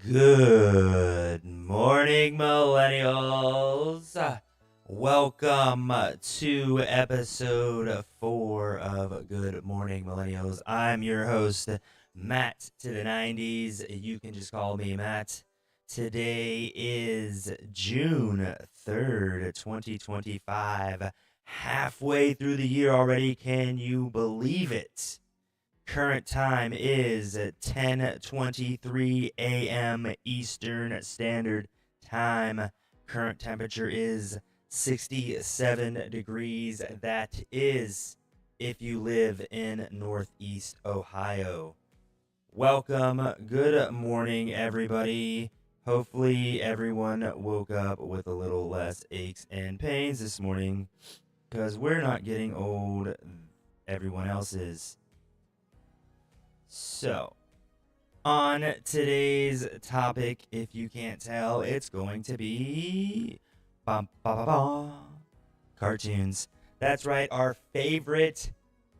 Good morning, Millennials. Welcome to episode 4 of Good Morning, Millennials. I'm your host, Matt to the 90s. You can just call me Matt. Today is June 3rd, 2025. Halfway through the year already. Can you believe it? Current time is 10:23 a.m. Eastern Standard Time. Current temperature is 67 degrees. That is if you live in Northeast Ohio. Welcome. Good morning, everybody. Hopefully, everyone woke up with a little less aches and pains this morning because we're not getting old. Everyone else is. So, on today's topic, if you can't tell, it's going to be cartoons. That's right, our favorite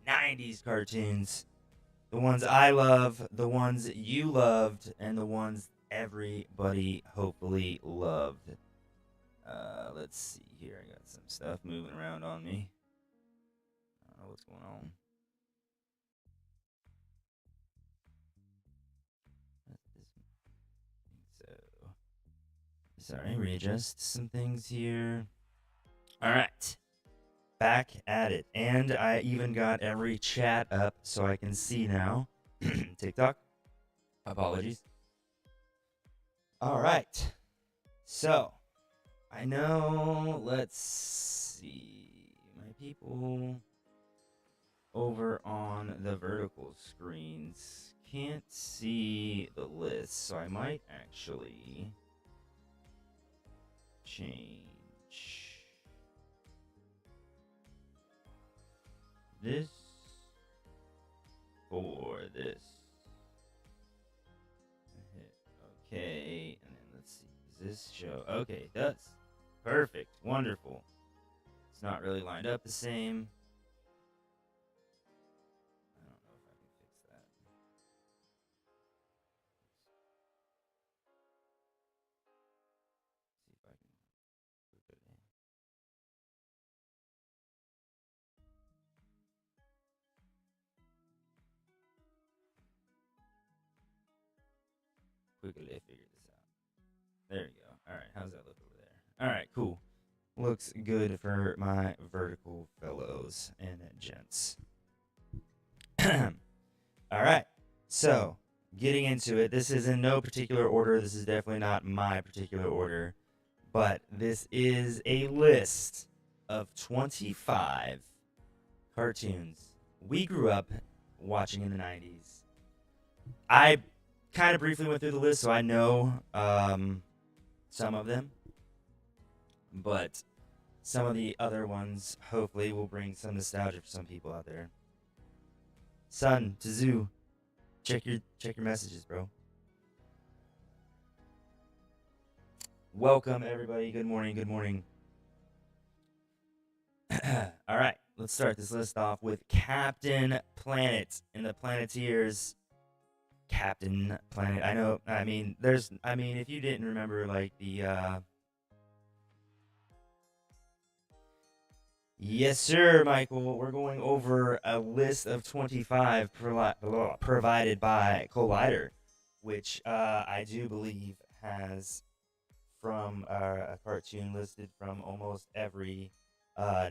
90s cartoons. The ones I love, the ones you loved, and the ones everybody hopefully loved. Let's see here. I got some stuff moving around on me. I don't know what's going on. Sorry, readjust some things here. All right, back at it. And I even got every chat up so I can see now. TikTok. Apologies. All right. So, I know, let's see. My people over on the vertical screens can't see the list, so I might actually change this for this. Hit OK, and then let's see. Does this show? Okay, it does. Perfect. Wonderful. It's not really lined up the same. I don't know if I can fix that. See if I can put it in. Quickly figure this out. There you go. All right, how's that look over there? All right, cool. Looks good for my vertical fellows and gents. All right, so getting into it. This is in no particular order. This is definitely not my particular order, but this is a list of 25 cartoons we grew up watching in the 90s. I kind of briefly went through the list, so I know some of them, but some of the other ones hopefully will bring some nostalgia for some people out there. Son, Tazoo, check your messages, bro. Welcome everybody. Good morning. Good morning. All right, let's start this list off with Captain Planet and the Planeteers. Captain Planet. I know. I mean, if you didn't remember, like the. Yes, sir, Michael. We're going over a list of 25 provided by Collider, which I do believe has from a cartoon listed from almost every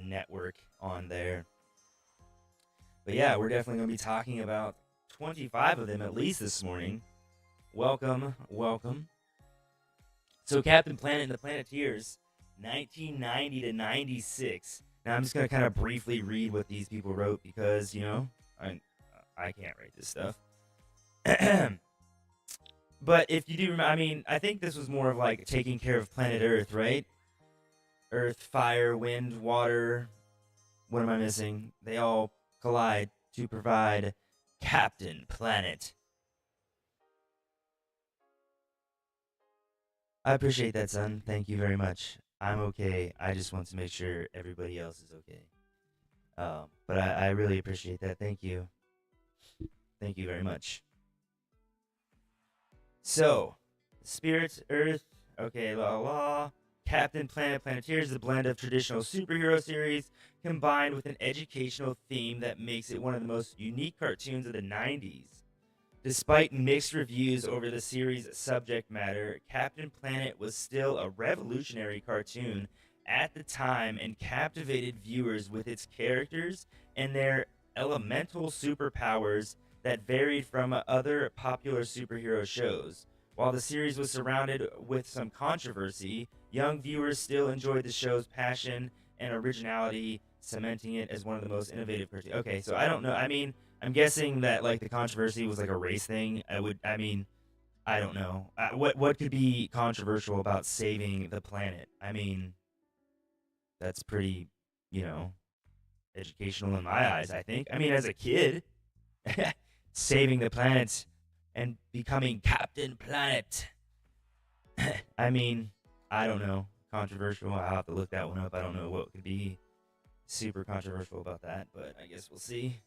network on there. But yeah, we're definitely going to be talking about 25 of them at least this morning. Welcome, welcome. So Captain Planet and the Planeteers, 1990 to 96. Now I'm just going to kind of briefly read what these people wrote because, you know, I can't write this stuff. But if you do remember, I mean, I think this was more of like taking care of planet Earth, right? Earth, fire, wind, water. What am I missing? They all collide to provide Captain Planet. I appreciate that, son. Thank you very much. I'm okay. I just want to make sure everybody else is okay. But I really appreciate that. Thank you. Thank you very much. So, Spirit, Earth, okay, Captain Planet Planeteers is a blend of traditional superhero series combined with an educational theme that makes it one of the most unique cartoons of the 90s. Despite mixed reviews over the series' subject matter, Captain Planet was still a revolutionary cartoon at the time and captivated viewers with its characters and their elemental superpowers that varied from other popular superhero shows. While the series was surrounded with some controversy, young viewers still enjoyed the show's passion and originality, cementing it as one of the most innovative cartoons. Okay, so I don't know. I mean, I'm guessing that like the controversy was like a race thing. I mean, I don't know. What could be controversial about saving the planet? I mean, that's pretty, you know, educational in my eyes, I think. I mean, as a kid, saving the planet and becoming Captain Planet. I mean, I don't know. Controversial. I'll have to look that one up. I don't know what could be super controversial about that, but I guess we'll see.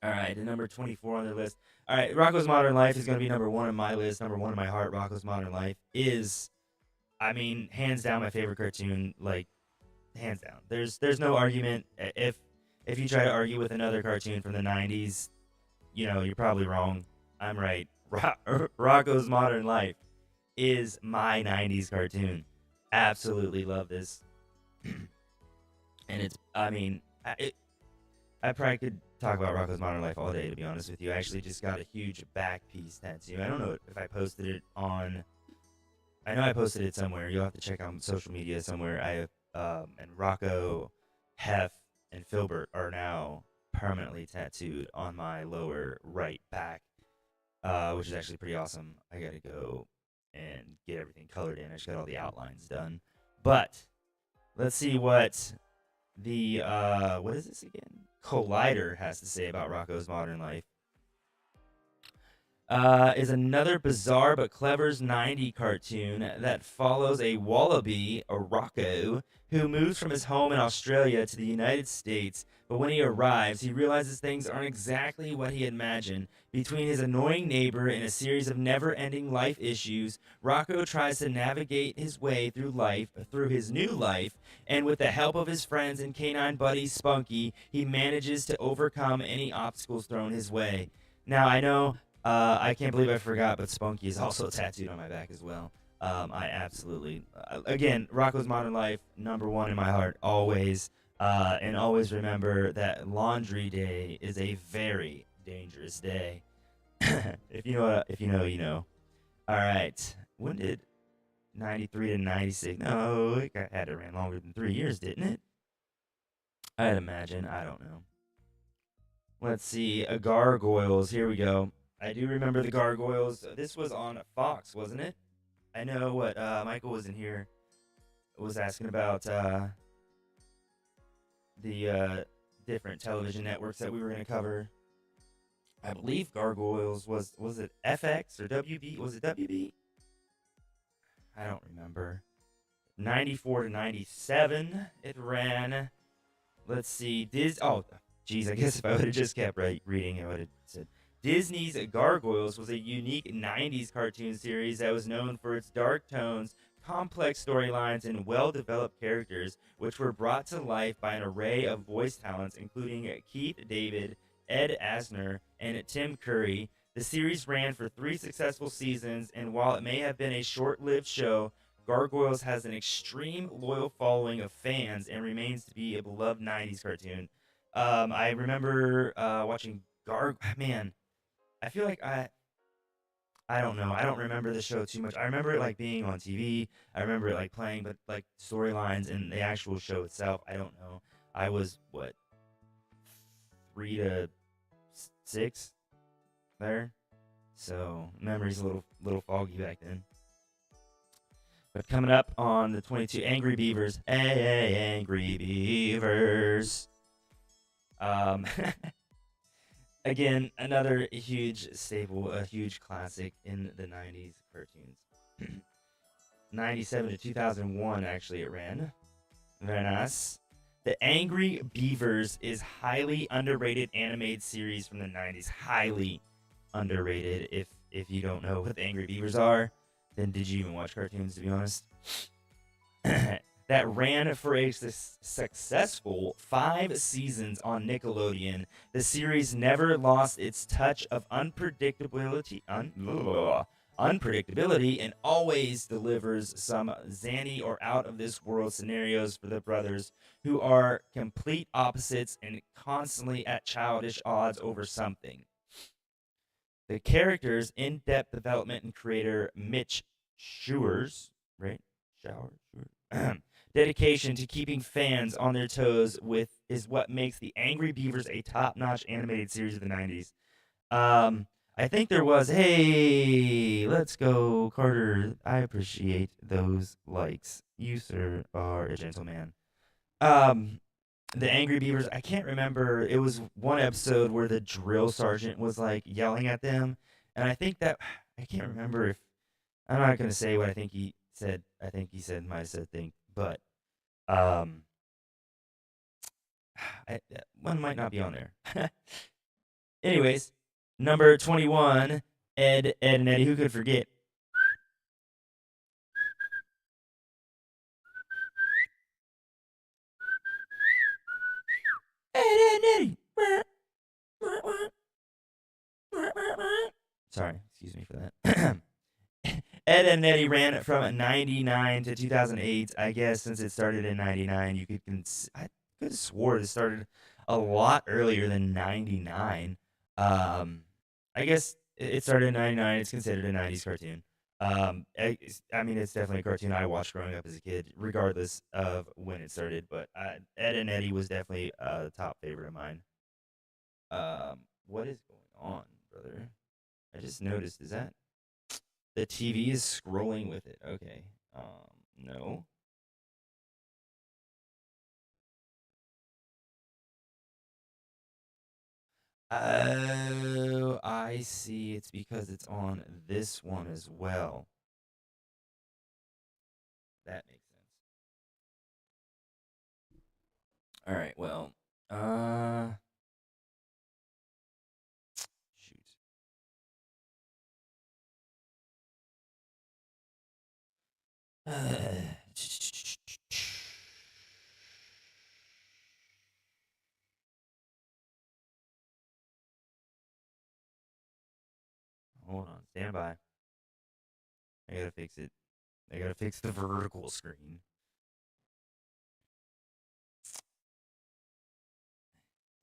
All right, the number 24 on their list. All right, Rocko's Modern Life is going to be number one on my list. Number one in my heart, Rocko's Modern Life is, I mean, hands down my favorite cartoon. Like, hands down. There's no argument. If you try to argue with another cartoon from the 90s, you know, you're probably wrong. I'm right. Rocko's Modern Life is my 90s cartoon. Absolutely love this. And it's, I mean, I probably could talk about Rocko's Modern Life all day, to be honest with you. I actually just got a huge back piece tattoo. I don't know if I posted it on, I know I posted it somewhere. You'll have to check out social media somewhere. And Rocco, Hef, and Filbert are now permanently tattooed on my lower right back, which is actually pretty awesome. I gotta go and get everything colored in. I just got all the outlines done. But let's see what the what is this again? Collider has to say about Rocko's Modern Life. Is another bizarre but clever 90s cartoon that follows a wallaby, a Rocco, who moves from his home in Australia to the United States. But when he arrives, he realizes things aren't exactly what he imagined. Between his annoying neighbor and a series of never-ending life issues, Rocco tries to navigate his way through his new life, and with the help of his friends and canine buddy Spunky, he manages to overcome any obstacles thrown his way. Now, I know I can't believe I forgot, but Spunky is also tattooed on my back as well. I absolutely, again, Rocko's Modern Life, number one in my heart, always. And always remember that Laundry Day is a very dangerous day. If you know, you know. All right. When did 93 to 96? No, had to ran longer than 3 years, didn't it? I'd imagine. I don't know. Let's see. Gargoyles. Here we go. I do remember the Gargoyles. This was on Fox, wasn't it? I know what Michael was in here. Was asking about the different television networks that we were going to cover. I believe Gargoyles was it FX or WB? Was it WB? I don't remember. 94 to 97 it ran. Let's see. Oh, geez, I guess if I would have just kept reading, I would have said Disney's Gargoyles was a unique 90s cartoon series that was known for its dark tones, complex storylines, and well-developed characters, which were brought to life by an array of voice talents, including Keith David, Ed Asner, and Tim Curry. The series ran for 3 successful seasons, and while it may have been a short-lived show, Gargoyles has an extreme loyal following of fans and remains to be a beloved 90s cartoon. I remember watching Man, I feel like I don't know. I don't remember the show too much. I remember it like being on TV. I remember it like playing, but like storylines and the actual show itself, I don't know. I was 3 to 6 there, so memory's a little foggy back then. But coming up on the 22, Angry Beavers. Hey, Angry Beavers. Again, another huge staple, a huge classic in the 90s cartoons. 97 to 2001, actually, it ran. Very nice. The Angry Beavers is highly underrated animated series from the 90s. Highly underrated. If you don't know what the Angry Beavers are, then did you even watch cartoons, to be honest? That ran for a successful 5 seasons on Nickelodeon. The series never lost its touch of unpredictability and always delivers some zany or out of this world scenarios for the brothers who are complete opposites and constantly at childish odds over something. The characters' in-depth development and creator Mitch Schur's, right? Shower, dedication to keeping fans on their toes with is what makes the Angry Beavers a top-notch animated series of the 90s. I think there was, hey, let's go, Carter. I appreciate those likes. You, sir, are a gentleman. Um, the Angry Beavers, I can't remember. It was one episode where the drill sergeant was like yelling at them, and I think that I can't remember if I'm not gonna say what I think he said. I think he said might have said thing, but um, one might not be on there. Anyways, number 21, Ed, and Eddie. Who could forget? Ed, and Eddie. Sorry, excuse me for that. Ed and Eddie ran it from 99 to 2008. I guess since it started in 99, you could I could have swore it started a lot earlier than 99. I guess it started in 99. It's considered a 90s cartoon. I mean, it's definitely a cartoon I watched growing up as a kid, regardless of when it started. But Ed and Eddie was definitely the top favorite of mine. What is going on, brother? I just noticed. Is that the TV is scrolling with it? Okay. No. Oh, I see. It's because it's on this one as well. That makes sense. All right. Well, shoot. Hold on. Stand by. I gotta fix it. I gotta fix the vertical screen.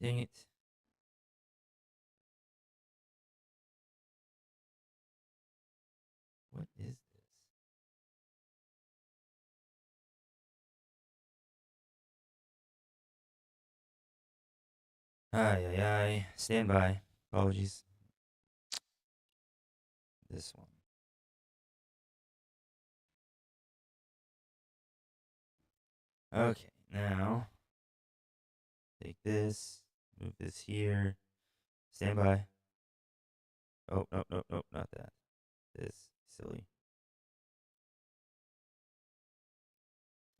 Dang it. What is this? Ay, ay, ay. Stand by. Apologies. This one. Okay, now take this, move this here. Stand by. Oh, no, no, no, not that. This, silly.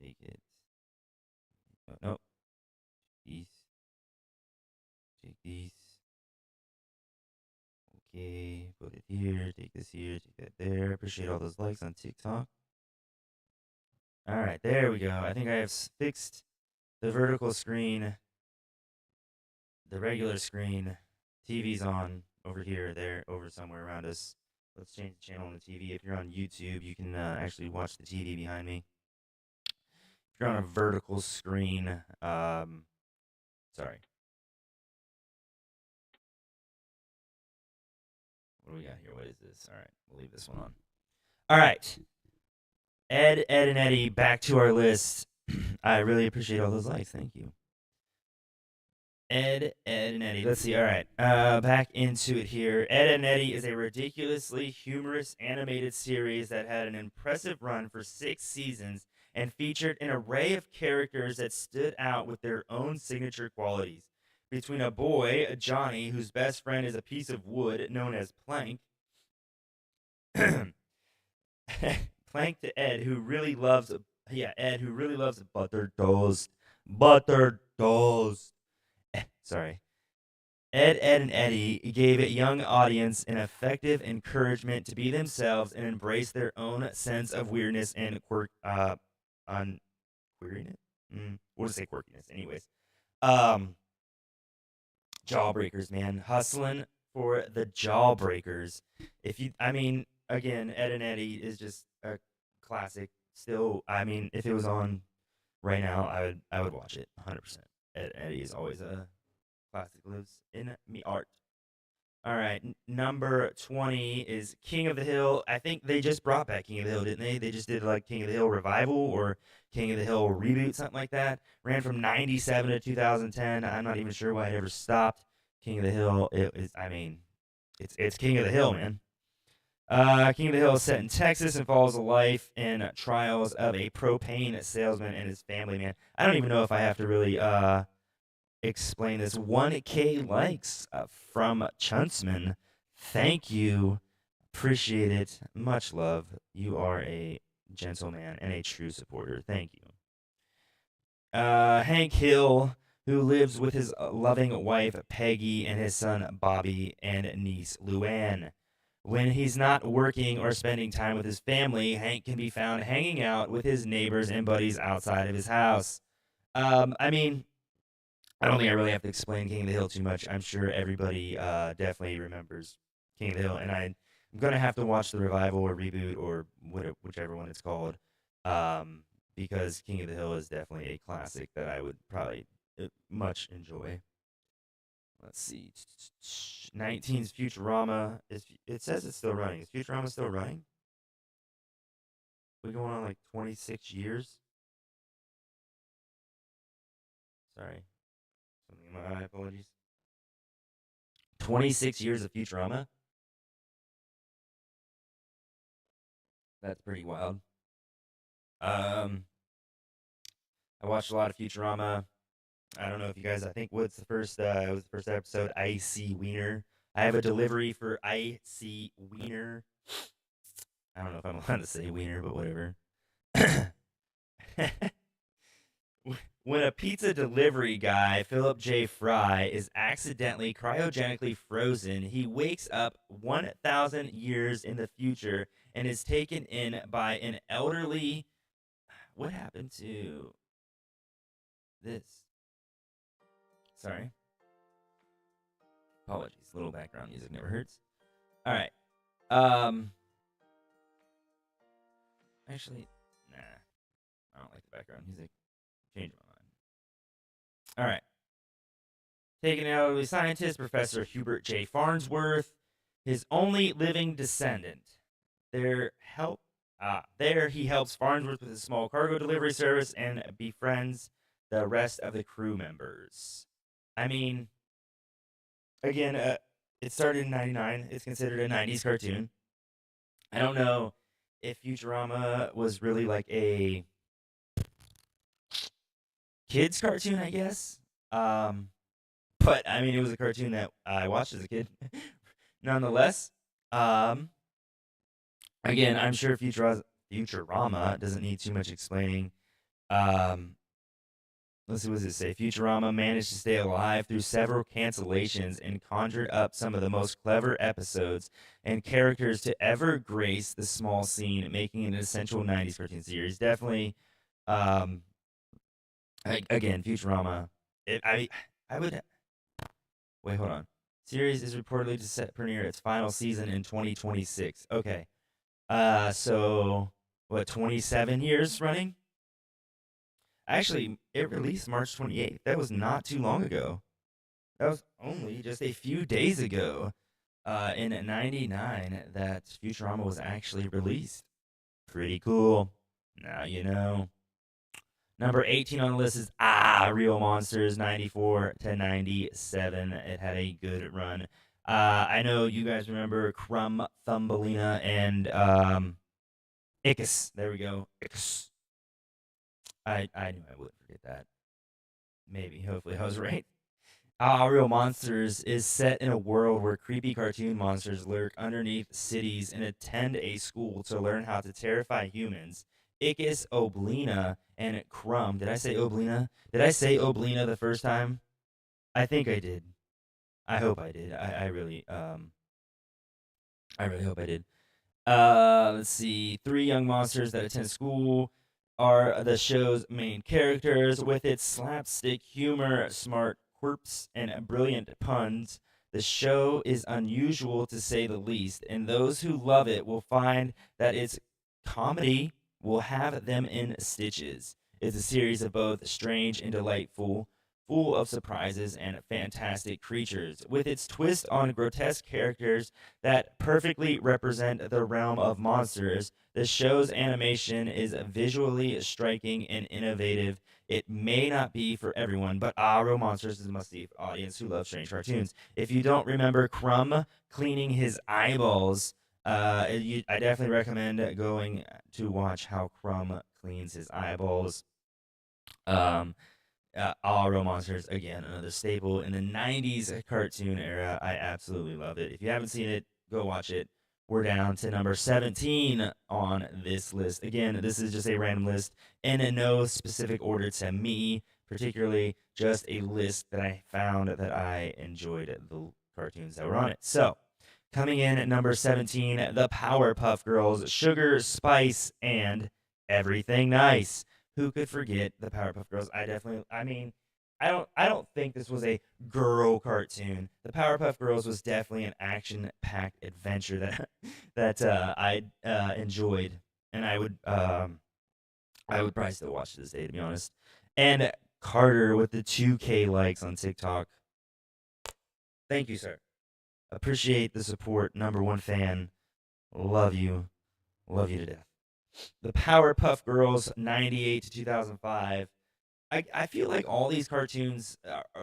Take it. Oh, no, these. Take these. Okay, put it here. Take this here. Take that there. Appreciate all those likes on TikTok. All right, there we go. I think I have fixed the vertical screen, the regular screen. TV's on over here, there, over somewhere around us. Let's change the channel on the TV. If you're on YouTube, you can actually watch the TV behind me. If you're on a vertical screen, sorry. What do we got here? What is this? All right, we'll leave this one on. All right. Ed, and Eddie, back to our list. I really appreciate all those likes. Thank you. Ed, and Eddie. Let's see. All right. Back into it here. Ed and Eddie is a ridiculously humorous animated series that had an impressive run for 6 seasons and featured an array of characters that stood out with their own signature qualities. Between a boy, Johnny, whose best friend is a piece of wood known as Plank, Plank to Ed, who really loves, Ed, who really loves butter toast. Butter toast. Sorry. Ed, and Eddie gave a young audience an effective encouragement to be themselves and embrace their own sense of weirdness and on queeriness. We'll just say quirkiness, anyways. Um, Jawbreakers, man, hustling for the Jawbreakers. I mean, again, Ed and Eddie is just a classic. Still, I mean, if it was on right now, I would watch it 100%. Ed and Eddie is always a classic. Lives in me art. All right, number 20 is King of the Hill. I think they just brought back King of the Hill, didn't they? They just did like King of the Hill revival or King of the Hill reboot, something like that. Ran from 97 to 2010. I'm not even sure why it ever stopped. King of the Hill, it is, I mean, it's King of the Hill, man. King of the Hill is set in Texas and follows the life and trials of a propane salesman and his family, man. I don't even know if I have to really explain this. 1K likes from Chuntsman. Thank you. Appreciate it. Much love. You are a gentleman and a true supporter. Thank you. Hank Hill, who lives with his loving wife Peggy and his son Bobby and niece Luann. When he's not working or spending time with his family, Hank can be found hanging out with his neighbors and buddies outside of his house. I mean, I don't think I really have to explain King of the Hill too much. I'm sure everybody definitely remembers King of the Hill, and I'm gonna have to watch the revival or reboot or whichever one it's called, because King of the Hill is definitely a classic that I would probably much enjoy. Let's see, 19's Futurama. It says it's still running? Is Futurama still running? We going on like 26 years? Sorry, something in my eye. Apologies. 26 years of Futurama. That's pretty wild. Um, I watched a lot of Futurama. I don't know if you guys. I think what's the first? It was the first episode. I see Wiener. I have a delivery for I see Wiener. I don't know if I'm allowed to say Wiener, but whatever. When a pizza delivery guy, Philip J. Fry, is accidentally cryogenically frozen, he wakes up 1,000 years in the future and is taken in by an elderly. What happened to this? Sorry. Apologies. Little background music never hurts. All right. Um. Actually, nah. I don't like the background music. Change my mind. All right. Taken out of the scientist, Professor Hubert J. Farnsworth, his only living descendant. There he helps Farnsworth with his small cargo delivery service and befriends the rest of the crew members. I mean, again, it started in '99. It's considered a '90s cartoon. I don't know if Futurama was really like a kids cartoon, I guess. Um, but I mean, it was a cartoon that I watched as a kid. Nonetheless, um, again, I'm sure Futurama doesn't need too much explaining. Um, let's see, what does it say? Futurama managed to stay alive through several cancellations and conjured up some of the most clever episodes and characters to ever grace the small scene, making it an essential '90s cartoon series. Definitely, um, again, Futurama. I would wait. Hold on. Series is reportedly to set premiere its final season in 2026. Okay. So what? 27 years running? Actually, it released March 28th. That was not too long ago. That was only just a few days ago. In '99, that Futurama was actually released. Pretty cool. Now you know. Number 18 on the list is Real Monsters, 94 to 97. It had a good run. I know you guys remember Crumb, Thumbelina, and Ickis. There we go. Ickis. I knew I wouldn't forget that. Maybe. Hopefully I was right. Real Monsters is set in a world where creepy cartoon monsters lurk underneath cities and attend a school to learn how to terrify humans. Ickis, Oblina, and Crumb. Did I say Oblina? Did I say Oblina the first time? I think I did. I hope I did. I really hope I did. Let's see. Three young monsters that attend school are the show's main characters. With its slapstick humor, smart quips, and brilliant puns, the show is unusual to say the least, and those who love it will find that its comedy will have them in stitches. It's a series of both strange and delightful, full of surprises and fantastic creatures. With its twist on grotesque characters that perfectly represent the realm of monsters, the show's animation is visually striking and innovative. It may not be for everyone, but Real Monsters is a must-see for audience who love strange cartoons. If you don't remember Crumb cleaning his eyeballs, I definitely recommend going to watch how Crumb cleans his eyeballs. Um, All Real Monsters, again, another staple in the 90s cartoon era. I absolutely love it. If you haven't seen it, go watch it. We're down to number 17 on this list. Again, this is just a random list in no specific order to me, particularly just a list that I found that I enjoyed the cartoons that were on it. So, coming in at number 17, the Powerpuff Girls, Sugar, Spice, and Everything Nice. Who could forget the Powerpuff Girls? I mean, I don't think this was a girl cartoon. The Powerpuff Girls was definitely an action-packed adventure that I enjoyed, and I would probably still watch to this day, to be honest. And Carter with the 2K likes on TikTok. Thank you, sir. Appreciate the support. Number one fan. Love you. Love you to death. The Powerpuff Girls, 98 to 2005. I feel like all these cartoons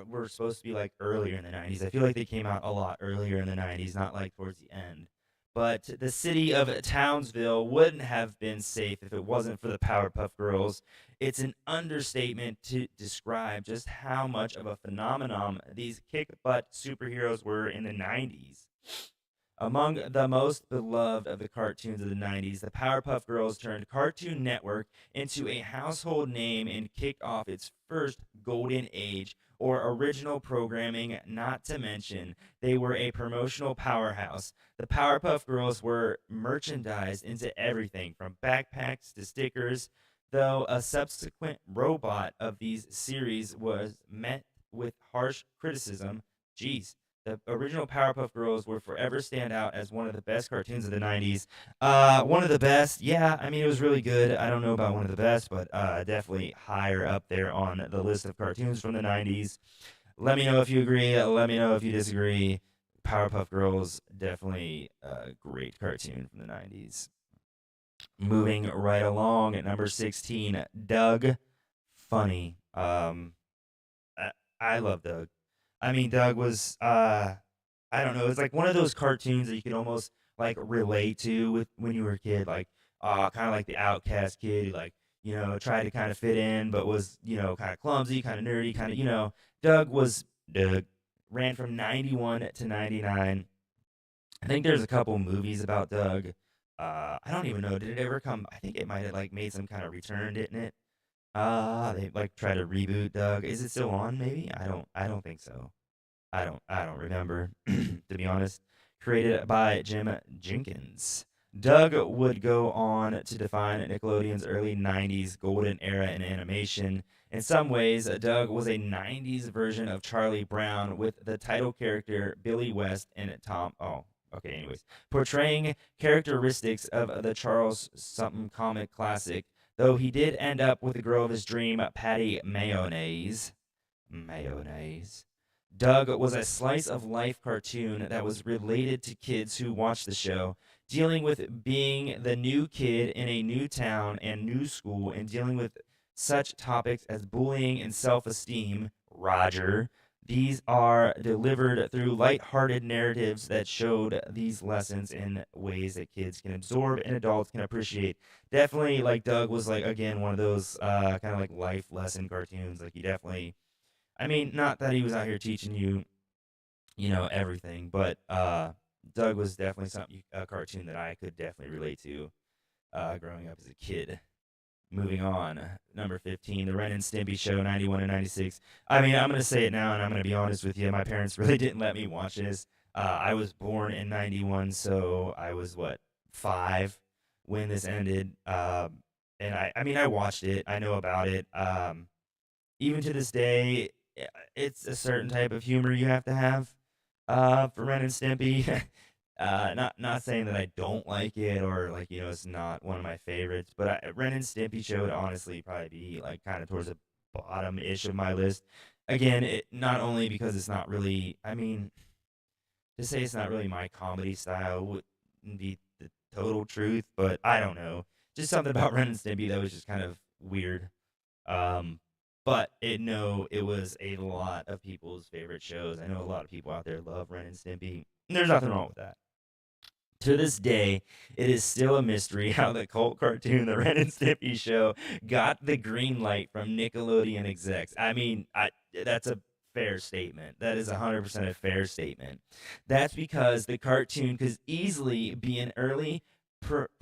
were supposed to be like earlier in the 90s. I feel like they came out a lot earlier in the 90s, not like towards the end. But the city of Townsville wouldn't have been safe if it wasn't for the Powerpuff Girls. It's an understatement to describe just how much of a phenomenon these kick butt superheroes were in the 90s. Among the most beloved of the cartoons of the 90s, the Powerpuff Girls turned Cartoon Network into a household name and kicked off its first golden age or original programming, not to mention they were a promotional powerhouse. The Powerpuff Girls were merchandised into everything from backpacks to stickers, though a subsequent robot of these series was met with harsh criticism. Geez, the original Powerpuff Girls will forever stand out as one of the best cartoons of the 90s. One of the best, yeah, I mean, it was really good. I don't know about one of the best, but definitely higher up there on the list of cartoons from the 90s. Let me know if you agree. Let me know if you disagree. Powerpuff Girls, definitely a great cartoon from the 90s. Moving right along at number 16, Doug Funny. I love Doug. I mean, Doug was I don't know, it's like one of those cartoons that you could almost like relate to with when you were a kid, like kind of like the outcast kid who like tried to kind of fit in, but was kind of clumsy, kind of nerdy, kind of Doug was Doug. Ran from 91 to 99. I think there's a couple movies about Doug. I don't even know. Did it ever come? I think it might have like made some kind of return, didn't it? They like try to reboot Doug. Is it still on? Maybe I don't think so. I don't remember, to be honest. Created by Jim Jenkins. Doug would go on to define Nickelodeon's early 90s golden era in animation. In some ways, Doug was a 90s version of Charlie Brown with the title character Billy West and Tom. Oh, okay, anyways. Portraying characteristics of the Charles something comic classic, though he did end up with the girl of his dream, Patty Mayonnaise. Mayonnaise. Doug was a slice of life cartoon that was related to kids who watched the show, dealing with being the new kid in a new town and new school, and dealing with such topics as bullying and self esteem. Roger. These are delivered through light-hearted narratives that showed these lessons in ways that kids can absorb and adults can appreciate. Definitely, like Doug was like again one of those kind of like life lesson cartoons. Like he definitely, I mean, not that he was out here teaching you, everything, but Doug was definitely a cartoon that I could definitely relate to growing up as a kid. Moving on, number 15, The Ren and Stimpy Show, 91 and 96. I mean, I'm gonna say it now, and I'm gonna be honest with you. My parents really didn't let me watch this. I was born in 91, so I was what 5 when this ended. And I mean, I watched it. I know about it. Even to this day, it's a certain type of humor you have to have for Ren and Stimpy. Not saying that I don't like it or like it's not one of my favorites, but Ren and Stimpy show would honestly probably be like kind of towards the bottom ish of my list. Again, it not only because it's not really. I mean, to say it's not really my comedy style wouldn't be the total truth, but I don't know. Just something about Ren and Stimpy that was just kind of weird. Um, but it was a lot of people's favorite shows. I know a lot of people out there love Ren and Stimpy. And there's nothing wrong with that. To this day, it is still a mystery how the cult cartoon, The Ren and Stimpy Show, got the green light from Nickelodeon execs. I mean, that's a fair statement. That is 100% a fair statement. That's because the cartoon could easily be an early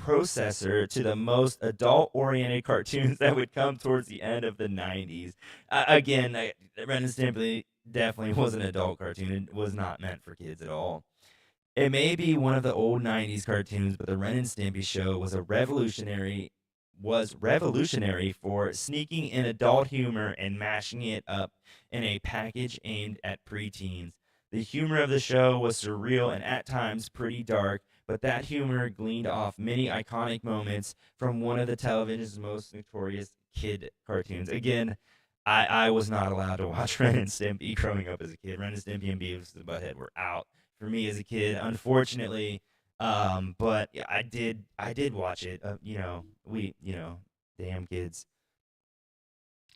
processor to the most adult-oriented cartoons that would come towards the end of the 90s. Again, Ren and Stimpy definitely was an adult cartoon. It was not meant for kids at all. It may be one of the old 90s cartoons, but the Ren and Stimpy show was revolutionary for sneaking in adult humor and mashing it up in a package aimed at preteens. The humor of the show was surreal and at times pretty dark, but that humor gleaned off many iconic moments from one of the television's most notorious kid cartoons. Again, I was not allowed to watch Ren and Stimpy growing up as a kid. Ren and Stimpy and Beavis and Butthead were out for me as a kid, unfortunately. But yeah, I did watch it. Damn kids.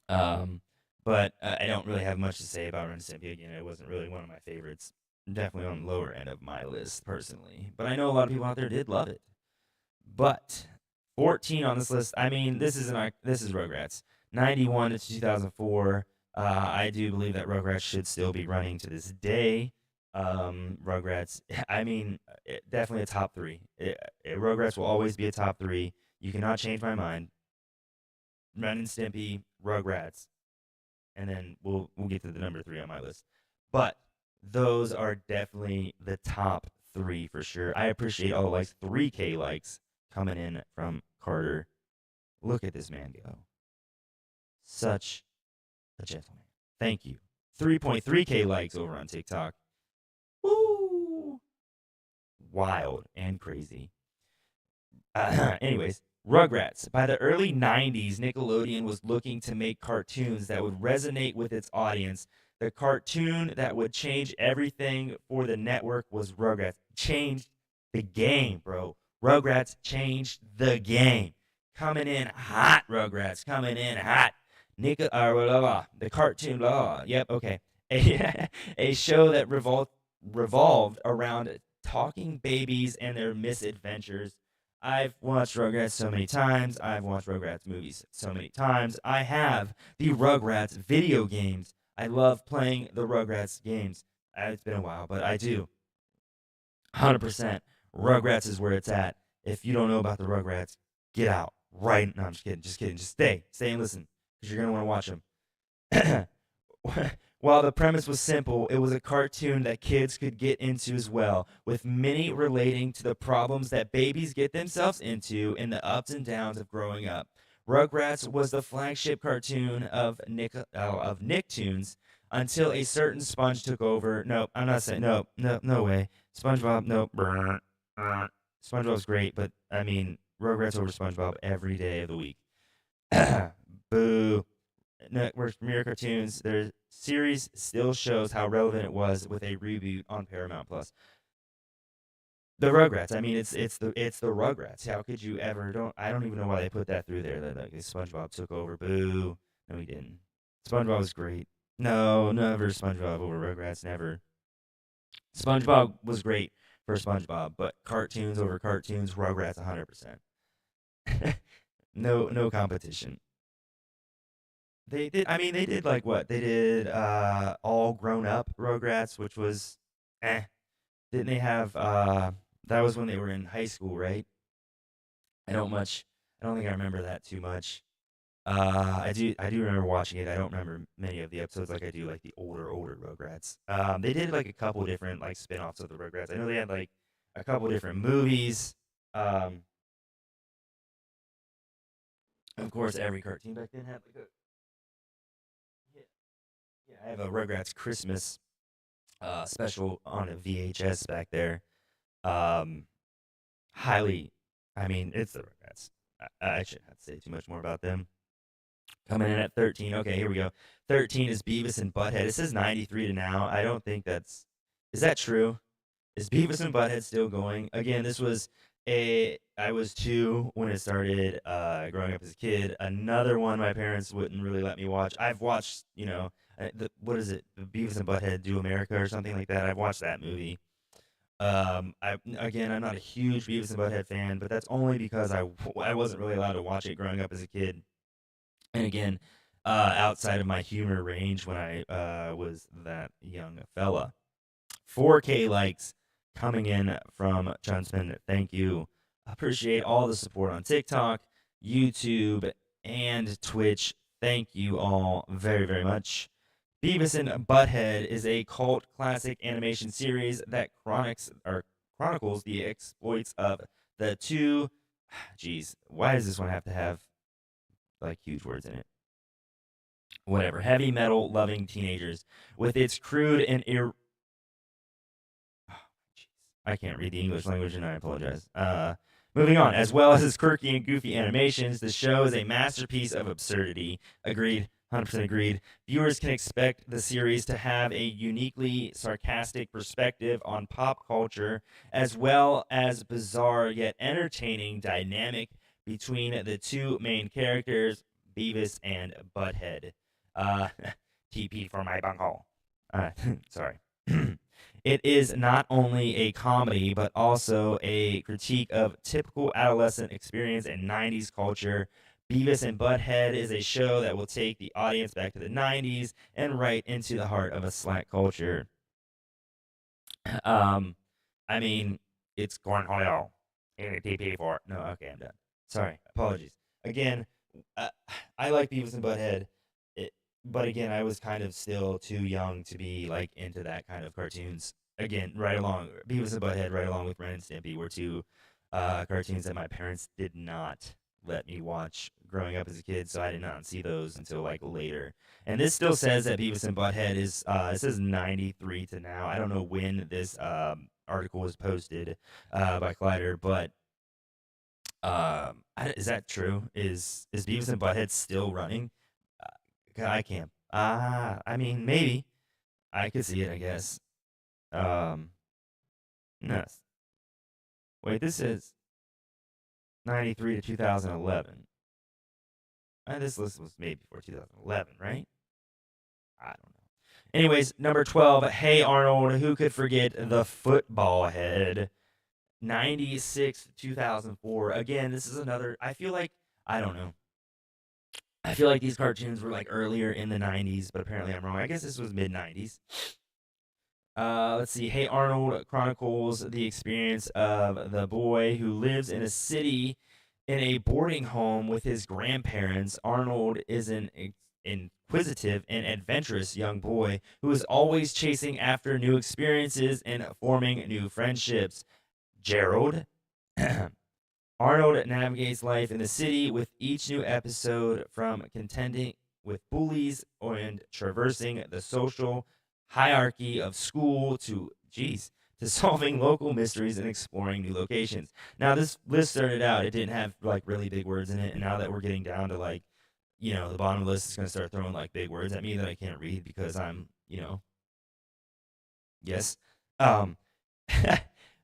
Um, but I don't really have much to say about Ren and Stimpy. Again, it wasn't really one of my favorites. Definitely on the lower end of my list personally. But I know a lot of people out there did love it. But 14 on this list. I mean, this is Rugrats. 91 to 2004. I do believe that Rugrats should still be running to this day. Rugrats. I mean, definitely a top three. Rugrats will always be a top three. You cannot change my mind. Ren and Stimpy, Rugrats, and then we'll get to the number three on my list. But those are definitely the top three for sure. I appreciate all the likes, 3K likes coming in from Carter. Look at this man go. Such a gentleman. Thank you. 3.3K likes over on TikTok. Woo! Wild and crazy. Anyways, Rugrats. By the early 90s, Nickelodeon was looking to make cartoons that would resonate with its audience. The cartoon that would change everything for the network was Rugrats. Changed the game, bro. Rugrats changed the game. Coming in hot, Rugrats. Coming in hot. Blah, blah, the cartoon, blah, blah. Yep, okay. A show that revolved around talking babies and their misadventures. I've watched Rugrats so many times. I've watched Rugrats movies so many times. I have the Rugrats video games. I love playing the Rugrats games. It's been a while, but I do. 100%. Rugrats is where it's at. If you don't know about the Rugrats, get out. Right. No, I'm just kidding. Just kidding. Just stay. Stay and listen because you're going to want to watch them. While the premise was simple, it was a cartoon that kids could get into as well, with many relating to the problems that babies get themselves into and the ups and downs of growing up. Rugrats was the flagship cartoon of Nicktoons until a certain sponge took over. Nope, I'm not saying no way. SpongeBob, nope. SpongeBob's great, but I mean Rugrats over SpongeBob every day of the week. Boo. Network's premiere cartoons, their series still shows how relevant it was with a reboot on Paramount Plus. The Rugrats. I mean, it's the Rugrats. How could you ever? I don't even know why they put that through there. That like SpongeBob took over. Boo. No, he didn't. SpongeBob was great. No, never SpongeBob over Rugrats. Never. SpongeBob was great for SpongeBob, but cartoons over cartoons, Rugrats 100%. No competition. They did. I mean, they did like what? They did all grown up Rugrats, which was eh. Didn't they have that was when they were in high school, right? I don't much I don't think I remember that too much. I do remember watching it. I don't remember many of the episodes like I do like the older Rugrats. They did like a couple different like spin-offs of the Rugrats. I know they had like a couple different movies. Um, of course, every cartoon back then had like a yeah, yeah. I have a Rugrats Christmas special on a VHS back there. Um, highly, I mean, it's the Rugrats. I shouldn't have to say too much more about them. Coming in at 13. Okay, here we go. 13 is Beavis and Butthead. It says 93 to now. I don't think that's. Is that true? Is Beavis and Butthead still going? Again, this was a. I was 2 when it started. Growing up as a kid. Another one my parents wouldn't really let me watch. I've watched. What is it? Beavis and Butthead Do America or something like that. I've watched that movie. I'm not a huge Beavis and Butthead fan, but that's only because I wasn't really allowed to watch it growing up as a kid. And again, outside of my humor range when I was that young fella. 4K likes coming in from Chunsman. Thank you. Appreciate all the support on TikTok, YouTube, and Twitch. Thank you all very, very much. Beavis and Butthead is a cult classic animation series that chronicles the exploits of the two. Geez, why does this one have to have like huge words in it? Whatever. Heavy metal loving teenagers with its crude and I can't read the English language and I apologize. Moving on, as well as its quirky and goofy animations, the show is a masterpiece of absurdity. Agreed. 100% agreed. Viewers can expect the series to have a uniquely sarcastic perspective on pop culture, as well as bizarre yet entertaining dynamic between the two main characters, Beavis and Butthead. Uh, TP for my bunghole. Sorry. It is not only a comedy, but also a critique of typical adolescent experience and 90s culture. Beavis and Butthead is a show that will take the audience back to the 90s and right into the heart of a slack culture. Um, I mean, it's cornhole. TP4. No, okay, I'm done. Sorry, apologies. Again, uh, I like Beavis and Butthead. But again, I was kind of still too young to be like into that kind of cartoons. Again, right along Beavis and Butthead, right along with Ren and Stimpy, were two cartoons that my parents did not let me watch growing up as a kid, so I did not see those until like later. And this still says that Beavis and Butthead is it says 93 to now. I don't know when this article was posted by Collider, but is that true? Is Beavis and Butthead still running? I can't. I mean, maybe I could see it. I guess. Um, no. Wait, this is 93 to 2011. This list was made before 2011, right? I don't know. Anyways, number 12. Hey Arnold, who could forget the football head? 96 to 2004. Again, this is another. I feel like I don't know. I feel like these cartoons were like earlier in the 90s, but apparently I'm wrong. I guess this was mid 90s. Let's see. Hey Arnold chronicles the experience of the boy who lives in a city in a boarding home with his grandparents. Arnold is an inquisitive and adventurous young boy who is always chasing after new experiences and forming new friendships. Gerald. Arnold navigates life in the city with each new episode, from contending with bullies and traversing the social hierarchy of school to solving local mysteries and exploring new locations. Now, this list started out, it didn't have like really big words in it, and now that we're getting down to like, the bottom of the list is going to start throwing like big words at me that I can't read because I'm, yes. Um,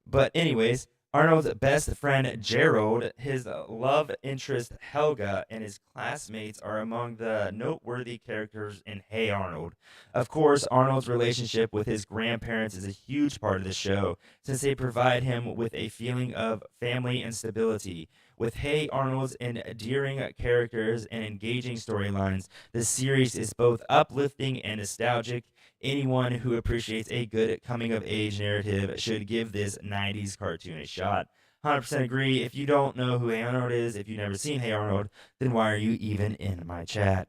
but anyways, Arnold's best friend Gerald, his love interest Helga, and his classmates are among the noteworthy characters in Hey Arnold. Of course, Arnold's relationship with his grandparents is a huge part of the show, since they provide him with a feeling of family and stability. With Hey Arnold's endearing characters and engaging storylines, the series is both uplifting and nostalgic. Anyone who appreciates a good coming of age narrative should give this 90s cartoon a shot. 100% agree. If you don't know who Hey Arnold is, if you've never seen Hey Arnold, then why are you even in my chat?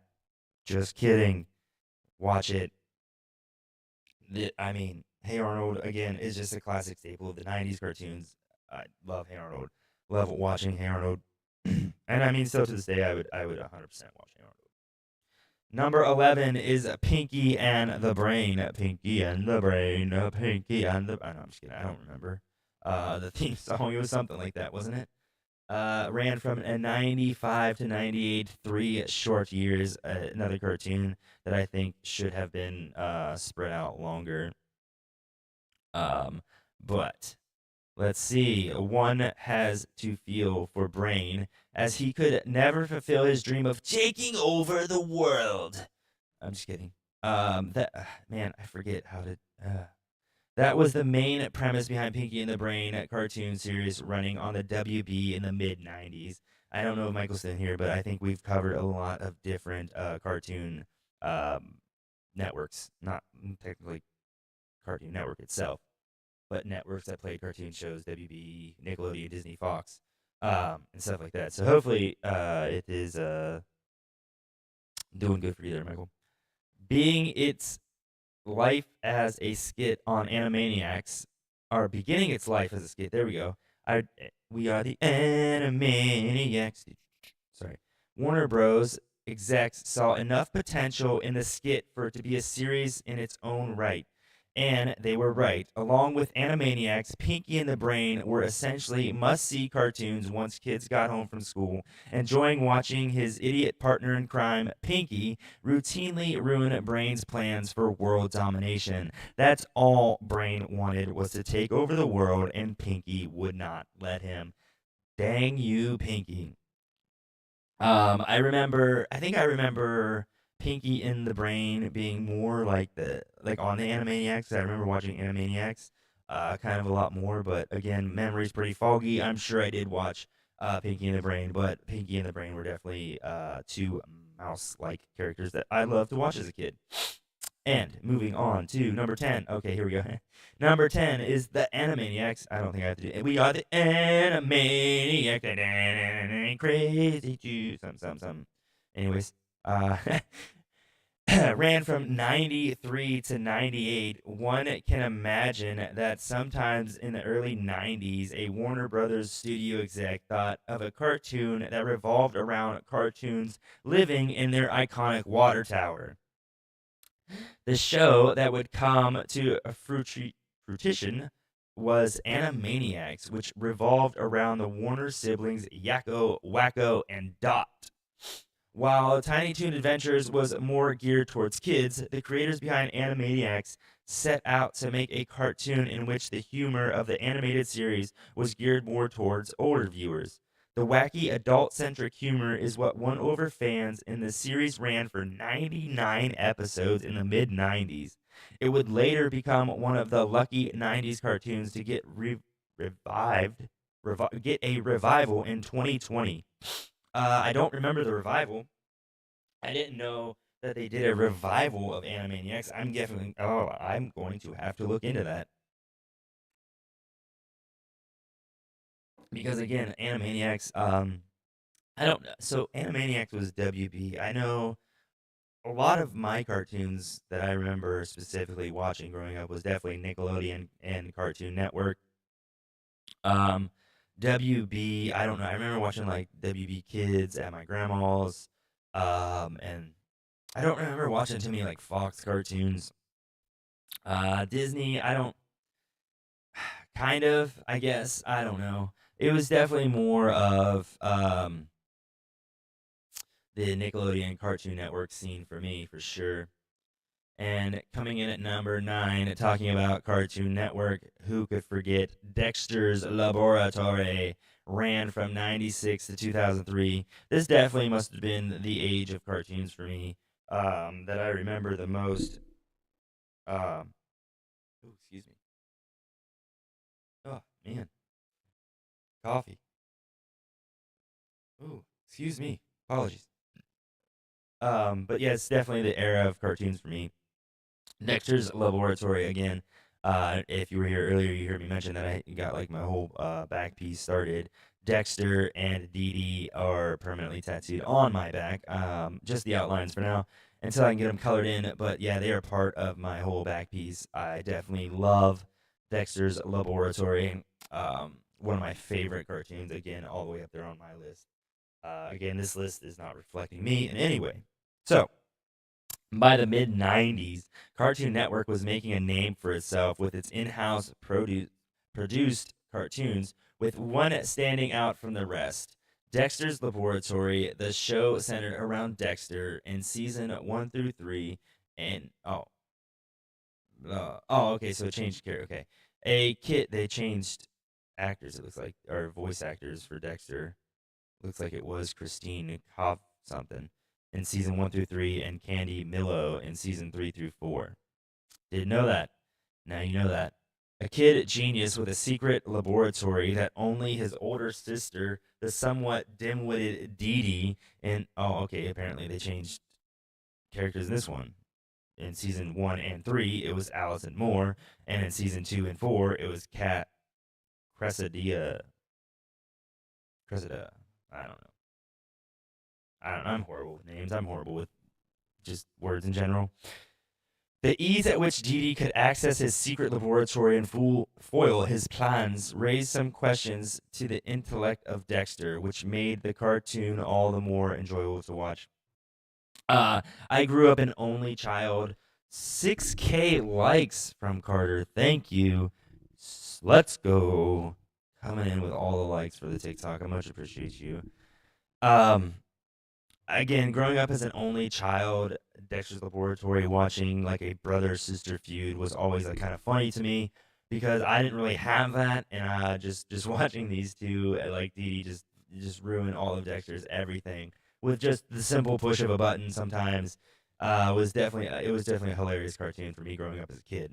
Just kidding. Watch it. I mean, Hey Arnold, again, is just a classic staple of the 90s cartoons. I love Hey Arnold. Love watching Hey Arnold. And I mean, still to this day, I would 100% watch Hey Arnold. Number 11 is Pinky and the Brain. Pinky and the Brain. Pinky and the. Oh, no, I'm just kidding. I don't remember. The theme song. It was something like that, wasn't it? Ran from 95 to 98, 3 short years. Another cartoon that I think should have been spread out longer. But let's see. One has to feel for Brain, as he could never fulfill his dream of taking over the world. I'm just kidding. That man, I forget how to. That was the main premise behind Pinky and the Brain cartoon series running on the WB in the mid '90s. I don't know if Michael's still in here, but I think we've covered a lot of different cartoon networks. Not technically Cartoon Network itself, but networks that played cartoon shows: WB, Nickelodeon, Disney, Fox, and stuff like that. So hopefully, it is doing good for you there, Michael. Being its life as a skit on Animaniacs, or beginning its life as a skit. There we go. We are the Animaniacs. Sorry. Warner Bros. Execs saw enough potential in the skit for it to be a series in its own right. And they were right. Along with Animaniacs, Pinky and the Brain were essentially must-see cartoons once kids got home from school, enjoying watching his idiot partner in crime, Pinky, routinely ruin Brain's plans for world domination. That's all Brain wanted, was to take over the world, and Pinky would not let him. Dang you, Pinky. I think I remember Pinky in the Brain being more like on the Animaniacs. I remember watching Animaniacs, kind of a lot more. But again, memory's pretty foggy. I'm sure I did watch Pinky and the Brain, but Pinky and the Brain were definitely two mouse-like characters that I loved to watch as a kid. And moving on to number 10. Okay, here we go. Number 10 is the Animaniacs. I don't think I have to do it. We are the Animaniacs. Crazy too. Some. Anyways, ran from 93 to 98. One can imagine that sometimes in the early 90s, a Warner Brothers studio exec thought of a cartoon that revolved around cartoons living in their iconic water tower. The show that would come to fruition was Animaniacs, which revolved around the Warner siblings Yakko, Wacko, and Dot. While Tiny Toon Adventures was more geared towards kids, the creators behind Animaniacs set out to make a cartoon in which the humor of the animated series was geared more towards older viewers. The wacky, adult-centric humor is what won over fans, and the series ran for 99 episodes in the mid-90s. It would later become one of the lucky 90s cartoons to get get a revival in 2020. I don't remember the revival. I didn't know that they did a revival of Animaniacs. I'm going to have to look into that. Because again, Animaniacs, I don't know. So Animaniacs was WB. I know a lot of my cartoons that I remember specifically watching growing up was definitely Nickelodeon and Cartoon Network. Um, WB, I don't know. I remember watching like WB Kids at my grandma's. And I don't remember watching too many like Fox cartoons. Disney, I don't kind of, I guess. I don't know. It was definitely more of the Nickelodeon Cartoon Network scene for me, for sure. And coming in at number 9, talking about Cartoon Network, who could forget Dexter's Laboratory? Ran from 96 to 2003. This definitely must have been the age of cartoons for me, that I remember the most. Um, Excuse me. Oh, man. Coffee. Oh, excuse me. Apologies. But yeah, it's definitely the era of cartoons for me. Dexter's Laboratory again. If you were here earlier, you heard me mention that I got like my whole back piece started. Dexter and Dee Dee are permanently tattooed on my back. Just the outlines for now until I can get them colored in. But yeah, they are part of my whole back piece. I definitely love Dexter's Laboratory. One of my favorite cartoons. Again, all the way up there on my list. Again, this list is not reflecting me in any way. So, by the mid 90s, Cartoon Network was making a name for itself with its in house produced cartoons, with one standing out from the rest. Dexter's Laboratory, the show centered around Dexter in season 1 through 3. And, okay, so it changed character. Okay. They changed actors, it looks like, or voice actors for Dexter. Looks like it was Christine Hoff something in season 1 through 3, and Candy Milo in season 3 through 4. Didn't know that. Now you know that. A kid genius with a secret laboratory that only his older sister, the somewhat dim-witted Dee Dee, and okay, apparently they changed characters in this one. In season 1 and 3, it was Allison Moore, and in season 2 and 4, it was Cat Cressida. Cressida. I don't know. I'm horrible with names. I'm horrible with just words in general. The ease at which Dee Dee could access his secret laboratory and foil his plans raised some questions to the intellect of Dexter, which made the cartoon all the more enjoyable to watch. I grew up an only child. 6K likes from Carter. Thank you. Let's go. Coming in with all the likes for the TikTok. I much appreciate you. Um, Again, growing up as an only child, Dexter's Laboratory, watching like a brother sister feud was always like kind of funny to me because I didn't really have that, and just watching these two like Dee Dee just ruin all of Dexter's everything with just the simple push of a button. Sometimes was definitely it was definitely a hilarious cartoon for me growing up as a kid.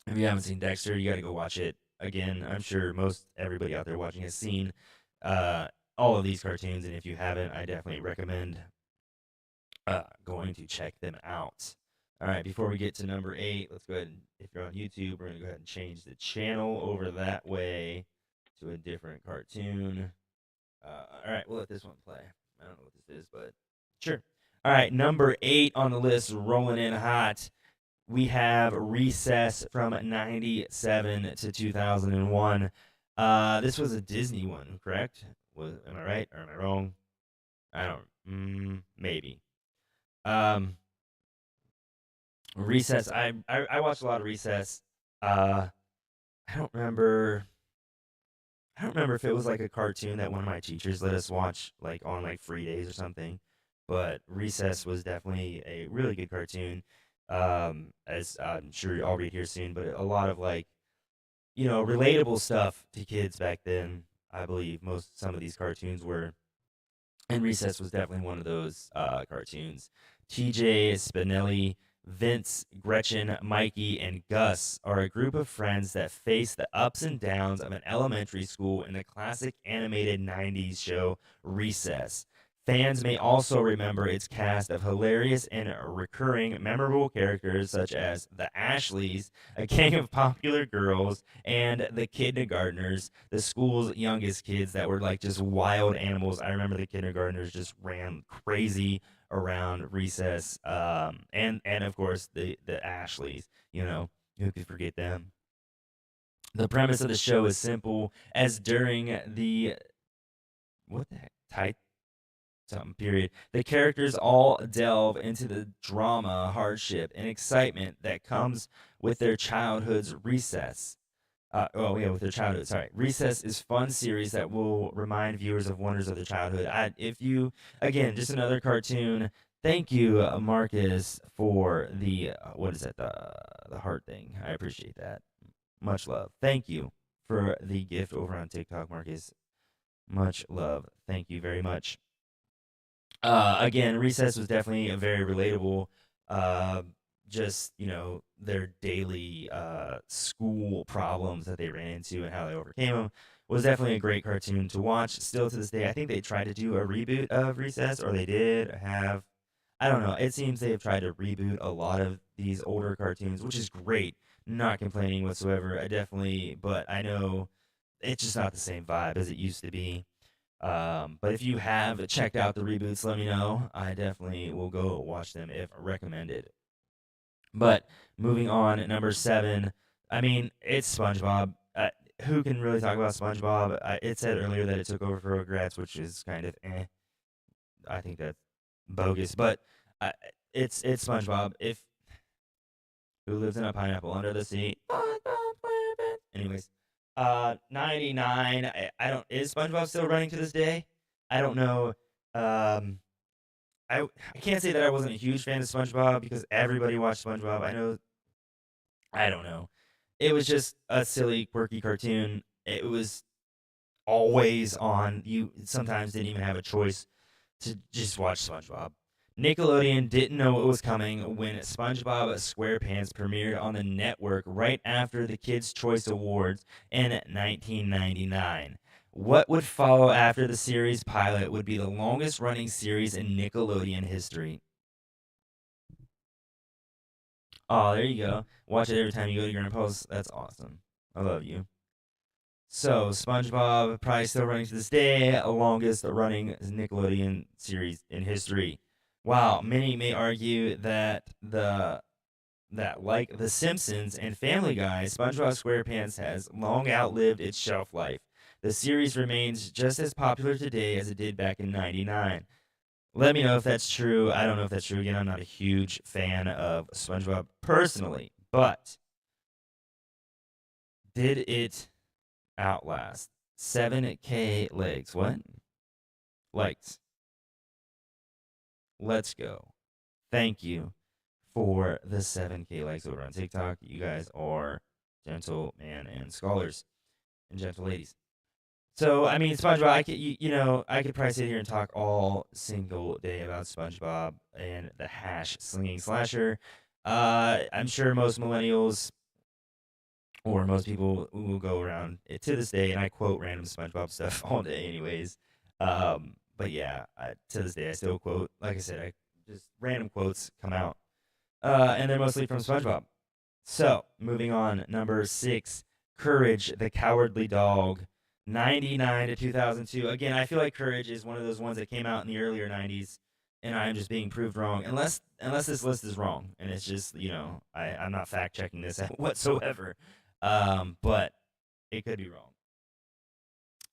If you haven't seen Dexter, you got to go watch it again. I'm sure most everybody out there watching has seen uh, all of these cartoons, and if you haven't, I definitely recommend going to check them out. All right, before we get to number 8, let's go ahead and, if you're on YouTube, we're going to go ahead and change the channel over that way to a different cartoon. All right, we'll let this one play. I don't know what this is, but sure. All right, number 8 on the list, rolling in hot. We have Recess from 97 to 2001. This was a Disney one, correct? Am I right or am I wrong? I don't. Maybe. Um, Recess. I watched a lot of Recess. Uh, I don't remember. I don't remember if it was like a cartoon that one of my teachers let us watch, like on like free days or something. But Recess was definitely a really good cartoon. As I'm sure I'll read here soon, but a lot of like relatable stuff to kids back then. I believe some of these cartoons were, and Recess was definitely one of those cartoons. TJ, Spinelli, Vince, Gretchen, Mikey, and Gus are a group of friends that face the ups and downs of an elementary school in the classic animated 90s show Recess. Fans may also remember its cast of hilarious and recurring memorable characters such as the Ashleys, a gang of popular girls, and the kindergartners, the school's youngest kids that were like just wild animals. I remember the kindergartners just ran crazy around Recess, and of course the Ashleys. Who could forget them? The premise of the show is simple. As during the what the heck? Tight something period. The characters all delve into the drama, hardship, and excitement that comes with their childhood's recess. With their childhood. Sorry, Recess is fun series that will remind viewers of wonders of their childhood. If you again, just another cartoon. Thank you, Marcus, for the what is that the heart thing. I appreciate that. Much love. Thank you for the gift over on TikTok, Marcus. Much love. Thank you very much. Again, Recess was definitely a very relatable. Uh, just their daily school problems that they ran into and how they overcame them was definitely a great cartoon to watch. Still to this day, I think they tried to do a reboot of Recess, or they did have. I don't know. It seems they have tried to reboot a lot of these older cartoons, which is great Not complaining whatsoever. I definitely, but I know it's just not the same vibe as it used to be. But if you have checked out the reboots, let me know. I definitely will go watch them if recommended. But moving on, at number seven, I mean, it's SpongeBob. Who can really talk about SpongeBob? It said earlier that it took over for Rugrats, which is kind of eh. I think that's bogus, but uh, it's SpongeBob. If who lives in a pineapple under the sea? Anyways, 99. I don't. Is SpongeBob still running to this day? I don't know. Um, I can't say that I wasn't a huge fan of SpongeBob because everybody watched SpongeBob. I know. I don't know. It was just a silly, quirky cartoon. It was always on. You sometimes didn't even have a choice to just watch SpongeBob. Nickelodeon didn't know what was coming when SpongeBob SquarePants premiered on the network right after the Kids' Choice Awards in 1999. What would follow after the series pilot would be the longest running series in Nickelodeon history. Oh, there you go. Watch it every time you go to your grandpa's. That's awesome. I love you. So, SpongeBob probably still running to this day, longest running Nickelodeon series in history. Wow, many may argue that like The Simpsons and Family Guy, SpongeBob SquarePants has long outlived its shelf life. The series remains just as popular today as it did back in '99. Let me know if that's true. I don't know if that's true. Again, I'm not a huge fan of SpongeBob personally, but did it outlast 7K legs? What? Likes. Let's go. Thank you for the 7K likes over on TikTok. You guys are gentlemen and scholars and gentle ladies. So, I mean, SpongeBob, I could probably sit here and talk all single day about SpongeBob and the hash slinging slasher. I'm sure most millennials or most people will go around it to this day, and I quote random SpongeBob stuff all day, anyways. But yeah, to this day, I still quote. Like I said, I just random quotes come out, and they're mostly from SpongeBob. So moving on, number six, Courage the Cowardly Dog, 99 to 2002. Again, I feel like Courage is one of those ones that came out in the earlier 90s, and I am just being proved wrong. Unless this list is wrong, and it's just I'm not fact checking this whatsoever. But it could be wrong.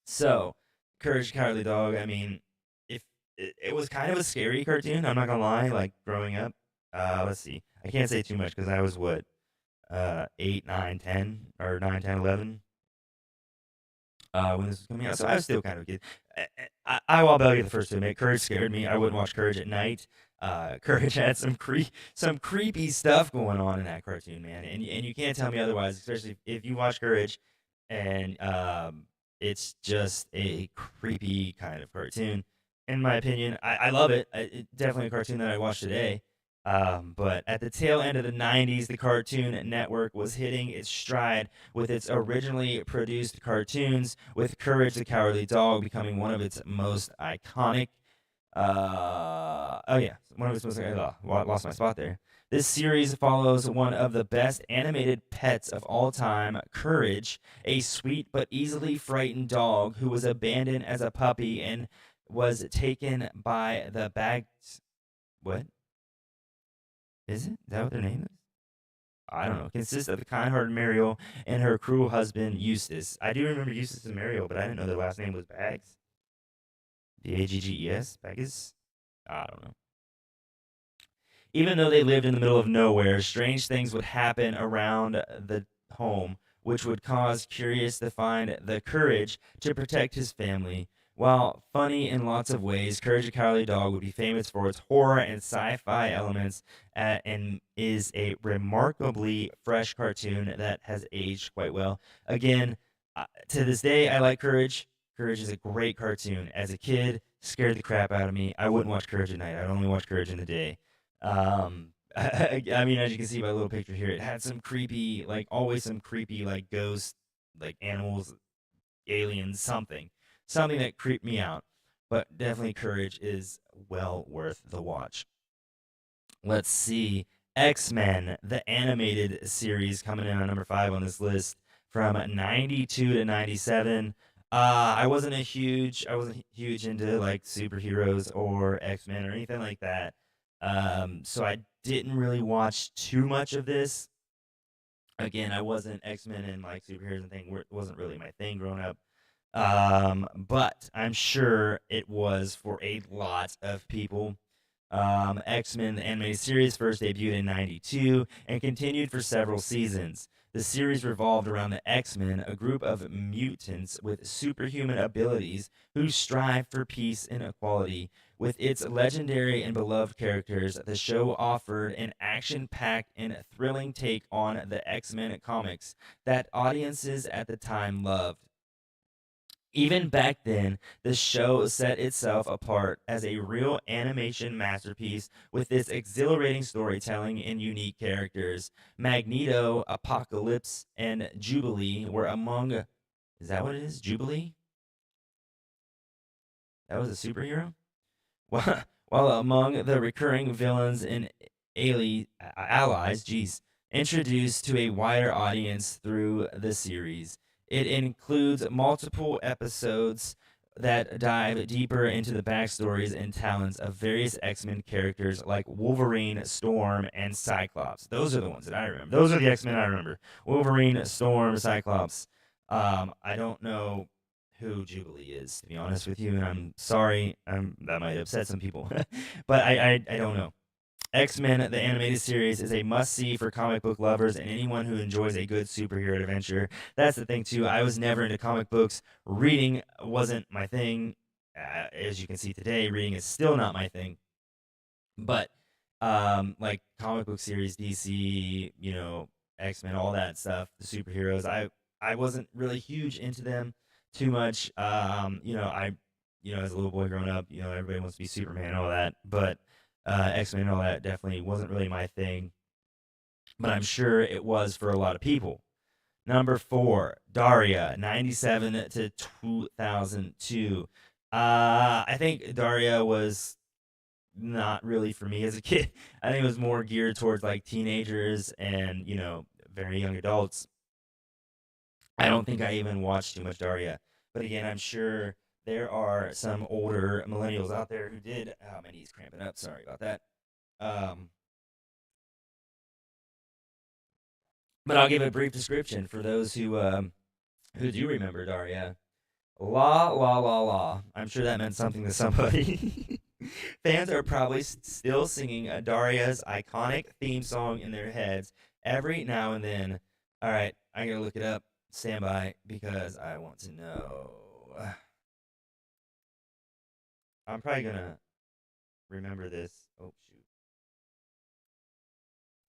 So, Courage the Cowardly Dog. I mean, if it was kind of a scary cartoon, I'm not gonna lie. Like growing up, let's see, I can't say too much because I was what 8, 9, 10, or 9, 10, 11 when this was coming out. So I was still kind of a kid. I will tell you the first to admit, Courage scared me. I wouldn't watch Courage at night. Courage had some creepy stuff going on in that cartoon, man, and you can't tell me otherwise. Especially if you watch Courage, and it's just a creepy kind of cartoon. In my opinion, I love it. Definitely a cartoon that I watch today. But at the tail end of the 90s, the Cartoon Network was hitting its stride with its originally produced cartoons, with Courage the Cowardly Dog becoming one of its most iconic. Oh yeah, one of its most. Lost my spot there. This series follows one of the best animated pets of all time, Courage, a sweet but easily frightened dog who was abandoned as a puppy and was taken by the bags. What? Is that what their name is? I don't know. Consists of the kind-hearted Mariel and her cruel husband Eustace. I do remember Eustace and Mariel, but I didn't know their last name was Bags. Bagges. Baggis. I don't know. Even though they lived in the middle of nowhere, strange things would happen around the home, which would cause Curious to find the courage to protect his family. While funny in lots of ways, Courage the Cowardly Dog would be famous for its horror and sci-fi elements, and is a remarkably fresh cartoon that has aged quite well. Again, to this day, I like Courage. Courage is a great cartoon. As a kid, scared the crap out of me. I wouldn't watch Courage at night. I'd only watch Courage in the day. I mean, as you can see by the little picture here, it had some creepy, like always some creepy, like ghosts, like animals, aliens, something that creeped me out. But definitely, Courage is well worth the watch. Let's see. X-Men, the animated series, coming in on number 5 on this list from 92 to 97. I wasn't huge into like superheroes or X-Men or anything like that. So I didn't really watch too much of this. Again, I wasn't X-Men and like superheroes and thing wasn't really my thing growing up. But I'm sure it was for a lot of people. X-Men, the animated series, first debuted in 92 and continued for several seasons. The series revolved around the X-Men, a group of mutants with superhuman abilities who strive for peace and equality. With its legendary and beloved characters, the show offered an action packed and thrilling take on the X-Men comics that audiences at the time loved. Even back then, the show set itself apart as a real animation masterpiece with its exhilarating storytelling and unique characters. Magneto, Apocalypse, and Jubilee were among. Is that what it is? Jubilee? That was a superhero? While among the recurring villains and allies, geez, introduced to a wider audience through the series. It includes multiple episodes that dive deeper into the backstories and talents of various X-Men characters like Wolverine, Storm, and Cyclops. Those are the ones that I remember. Those are the X-Men I remember. Wolverine, Storm, Cyclops. I don't know who Jubilee is, to be honest with you, and I'm sorry, that might upset some people, but I don't know. X-Men, the animated series, is a must-see for comic book lovers and anyone who enjoys a good superhero adventure. That's the thing, too. I was never into comic books. Reading wasn't my thing. As you can see today, reading is still not my thing. But like comic book series, DC, X-Men, all that stuff, the superheroes, I wasn't really huge into them too much. As a little boy growing up, everybody wants to be Superman and all that, but X-Men and all that definitely wasn't really my thing. But I'm sure it was for a lot of people. Number 4, Daria, 97 to 2002. I think Daria was not really for me as a kid. I think it was more geared towards like teenagers and, very young adults. I don't think I even watched too much Daria. But again, I'm sure there are some older millennials out there who did. Oh, my knee's cramping up. Sorry about that. Um, but I'll give a brief description for those who do remember Daria. La la la la. I'm sure that meant something to somebody. Fans are probably still singing Daria's iconic theme song in their heads every now and then. All right, I gotta look it up. Stand by because I want to know. I'm probably gonna remember this. Oh shoot!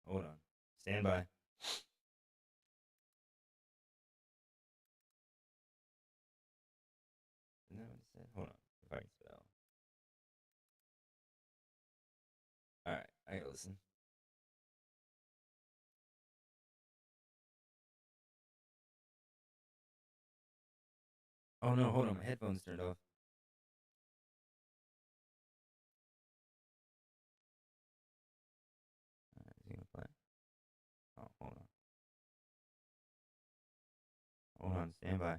Hold on. Stand by. No, hold on. If I can spell. All right, I gotta listen. Oh no, hold on. My headphones turned off. All right, is he gonna play? Oh, hold on. Hold on. Stand by.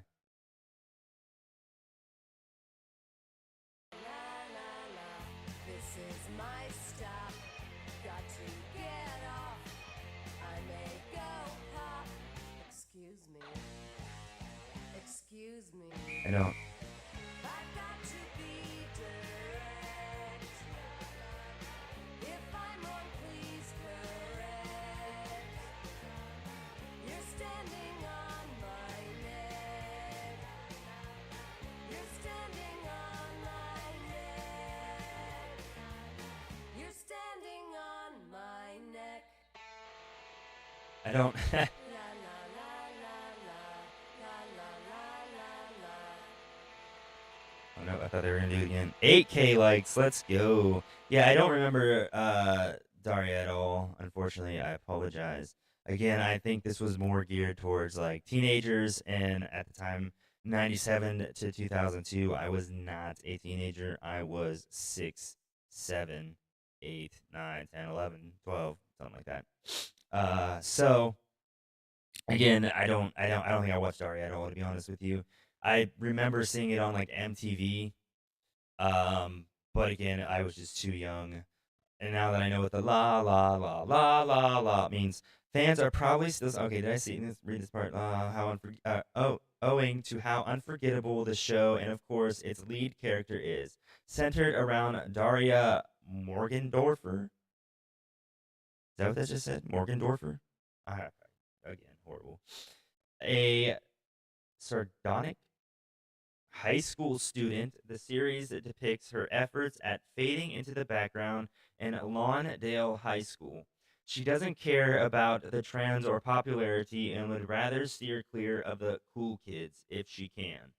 This is my stop. Got to get off. I may go pop. Excuse me. Excuse me. I don't. I've got to be direct. If I'm wrong, please correct. You're standing on my neck. You're standing on my neck. You're standing on my neck. I don't. La la la la la la la la la la. Oh no, I thought they were gonna do it again. 8K likes, let's go. Yeah, I don't remember Daria at all. Unfortunately, I apologize. Again, I think this was more geared towards like teenagers, and at the time, 97 to 2002, I was not a teenager. I was 6, 7, 8, 9, 10, 11, 12, something like that. So again, I don't think I watched Daria at all, to be honest with you. I remember seeing it on like MTV, but again, I was just too young. And now that I know what the la la la la la la means, fans are probably still okay. Did I see this? Read this part. Owing to how unforgettable the show and of course its lead character is, centered around Daria Morgendorfer. Is that what that just said? Morgendorfer. Uh, Again, horrible. A sardonic high school student, the series depicts her efforts at fading into the background in Lawndale High School. She doesn't care about the trends or popularity and would rather steer clear of the cool kids if she can.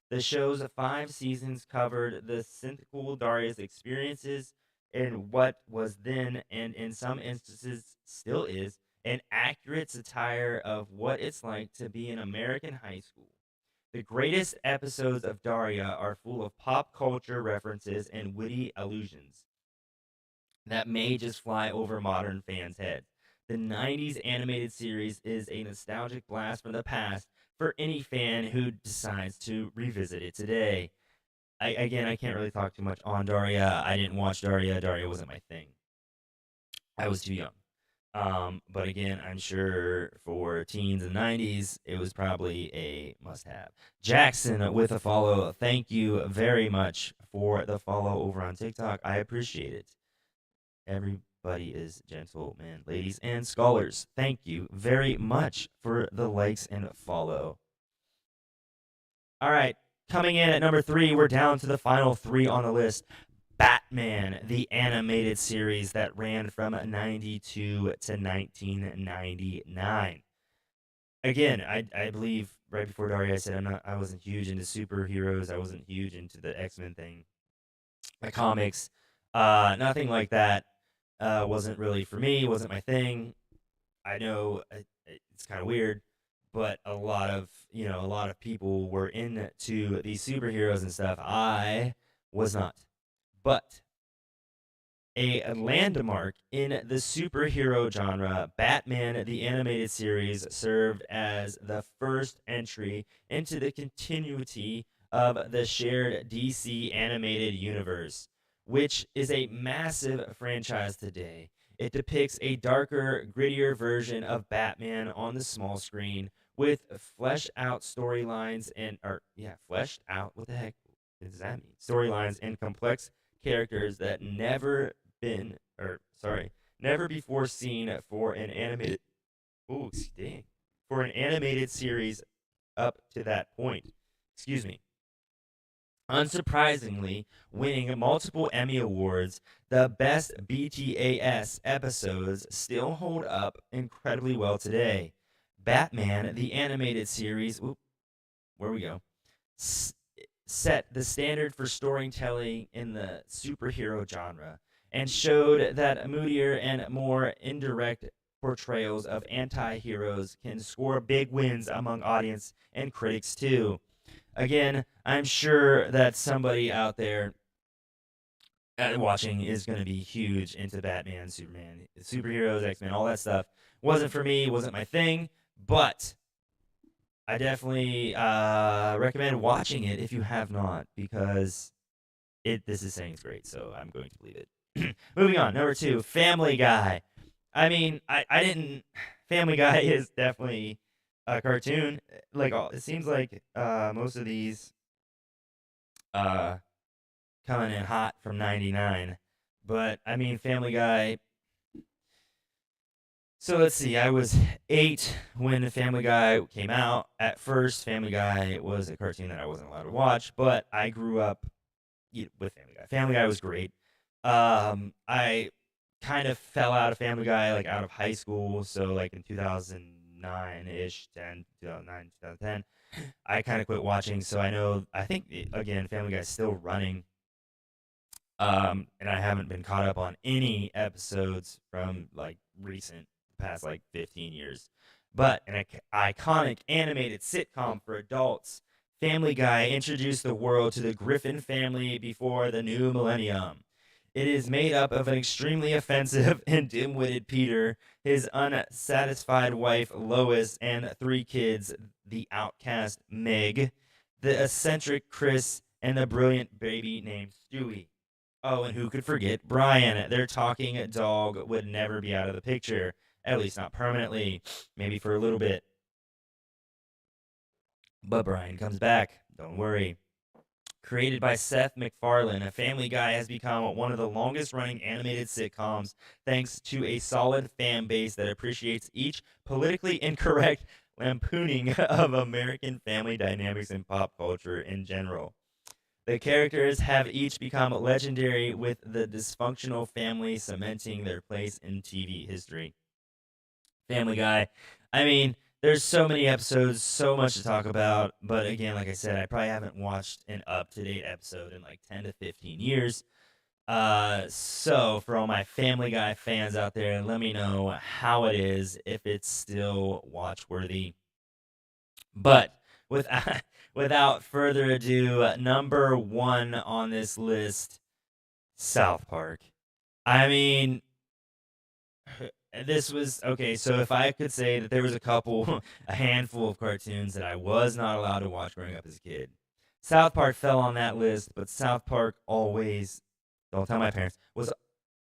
The show's 5 seasons covered the cynical Daria's experiences in what was then, and in some instances still is, an accurate satire of what it's like to be in American high school. The greatest episodes of Daria are full of pop culture references and witty allusions that may just fly over modern fans' heads. The 90s animated series is a nostalgic blast from the past for any fan who decides to revisit it today. I can't really talk too much on Daria. I didn't watch Daria. Daria wasn't my thing. I was too young. But again, I'm sure for teens in the 90s, it was probably a must have. Jackson with a follow. Thank you very much for the follow over on TikTok. I appreciate it. Everybody is gentlemen, ladies, and scholars. Thank you very much for the likes and follow. All right, coming in at number 3, we're down to the final 3 on the list. Batman, the animated series that ran from 92 to 1999. Again, I believe right before Daria I said I wasn't huge into superheroes. I wasn't huge into the X-Men thing. The comics, nothing like that. Wasn't really for me, wasn't my thing. I know it's kind of weird, but a lot of people were into these superheroes and stuff. I was not. But a landmark in the superhero genre, Batman the Animated Series served as the first entry into the continuity of the shared DC animated universe, which is a massive franchise today. It depicts a darker, grittier version of Batman on the small screen with fleshed out storylines fleshed out, what the heck does that mean? Storylines and complex characters that never before seen for an animated ooh, dang, for an animated series up to that point. Excuse me. Unsurprisingly, winning multiple Emmy Awards, the best BTAS episodes still hold up incredibly well today. Batman, the animated series, where we go, set the standard for storytelling in the superhero genre and showed that moodier and more indirect portrayals of anti-heroes can score big wins among audience and critics too. Again, I'm sure that somebody out there watching is going to be huge into Batman, Superman, superheroes, X-Men, all that stuff. Wasn't for me, wasn't my thing, but I definitely recommend watching it if you have not, because this is saying it's great, so I'm going to believe it. Moving on, number 2, Family Guy. I mean, I didn't. Family Guy is definitely a cartoon. Like it seems like most of these coming in hot from '99, but I mean, Family Guy. So let's see. I was 8 when Family Guy came out. At first, Family Guy was a cartoon that I wasn't allowed to watch, but I grew up with Family Guy. Family Guy was great. I kind of fell out of Family Guy like out of high school, so like in 2009 ish, 2009, 2010, I kind of quit watching. So I think again, Family Guy is still running. And I haven't been caught up on any episodes from like recent past like 15 years. But an iconic animated sitcom for adults, Family Guy introduced the world to the Griffin family before the new millennium. It is made up of an extremely offensive and dim-witted Peter, his unsatisfied wife Lois, and three kids: the outcast Meg, the eccentric Chris, and the brilliant baby named Stewie. Oh, and who could forget Brian? Their talking dog would never be out of the picture, at least not permanently, maybe for a little bit. But Brian comes back, don't worry. Created by Seth MacFarlane, Family Guy has become one of the longest running animated sitcoms thanks to a solid fan base that appreciates each politically incorrect lampooning of American family dynamics and pop culture in general. The characters have each become legendary, with the dysfunctional family cementing their place in TV history. Family Guy. I mean, there's so many episodes, so much to talk about. But again, like I said, I probably haven't watched an up to date episode in like 10 to 15 years. So for all my Family Guy fans out there, let me know how it is, if it's still watch worthy. But without, without further ado, number one on this list, South Park. I mean, this was okay. So if I could say that there was a couple, a handful of cartoons that I was not allowed to watch growing up as a kid, South Park fell on that list. But South Park always, don't tell my parents, was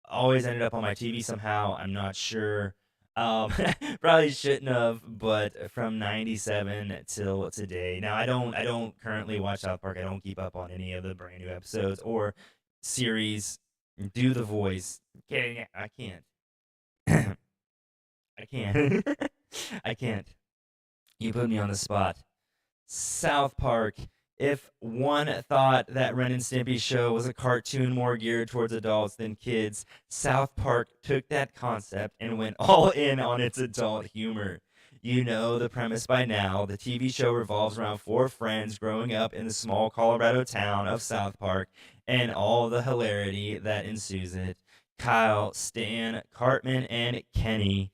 always ended up on my TV somehow. I'm not sure. Probably shouldn't have, but from '97 till today. Now I don't currently watch South Park. I don't keep up on any of the brand new episodes or series. Do the voice. Okay, I can't. I can't. I can't. You put me on the spot. South Park. If one thought that Ren and Stimpy show was a cartoon more geared towards adults than kids, South Park took that concept and went all in on its adult humor. You know the premise by now. The TV show revolves around four friends growing up in the small Colorado town of South Park and all the hilarity that ensues it. Kyle, Stan, Cartman, and Kenny.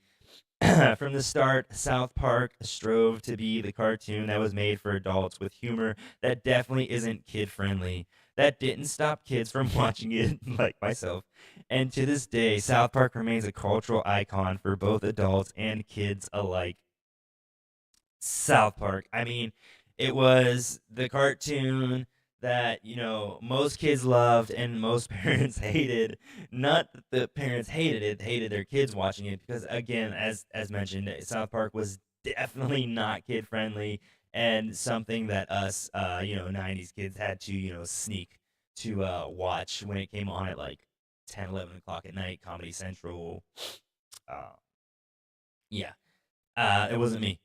From the start, South Park strove to be the cartoon that was made for adults with humor that definitely isn't kid friendly. That didn't stop kids from watching it, like myself. And to this day, South Park remains a cultural icon for both adults and kids alike. South Park. I mean, it was the cartoon that, most kids loved and most parents hated. Not that the parents hated it, hated their kids watching it, because again, as mentioned, South Park was definitely not kid friendly, and something that us 90s kids had to, sneak to watch when it came on at like 10, 11 o'clock at night, Comedy Central. Uh, yeah, it wasn't me.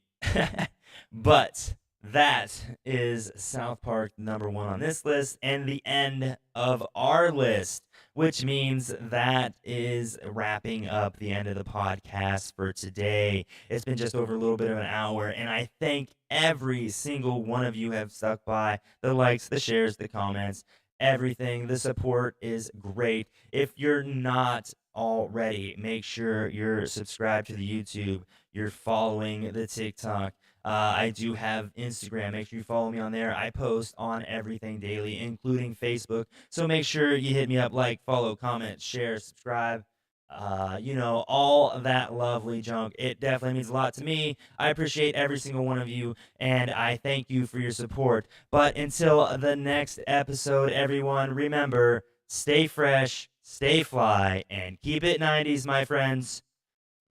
But that is South Park number one on this list, and the end of our list, which means that is wrapping up the end of the podcast for today. It's been just over a little bit of an hour, and I thank every single one of you have stuck by. The likes, the shares, the comments, everything. The support is great. If you're not already, make sure you're subscribed to the YouTube, you're following the TikTok. I do have Instagram. Make sure you follow me on there. I post on everything daily, including Facebook. So make sure you hit me up, like, follow, comment, share, subscribe. All that lovely junk. It definitely means a lot to me. I appreciate every single one of you, and I thank you for your support. But until the next episode, everyone, remember, stay fresh, stay fly, and keep it 90s, my friends.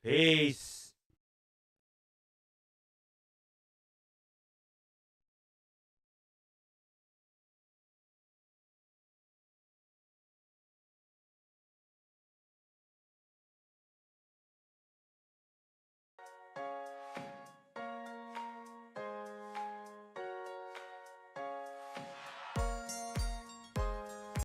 Peace.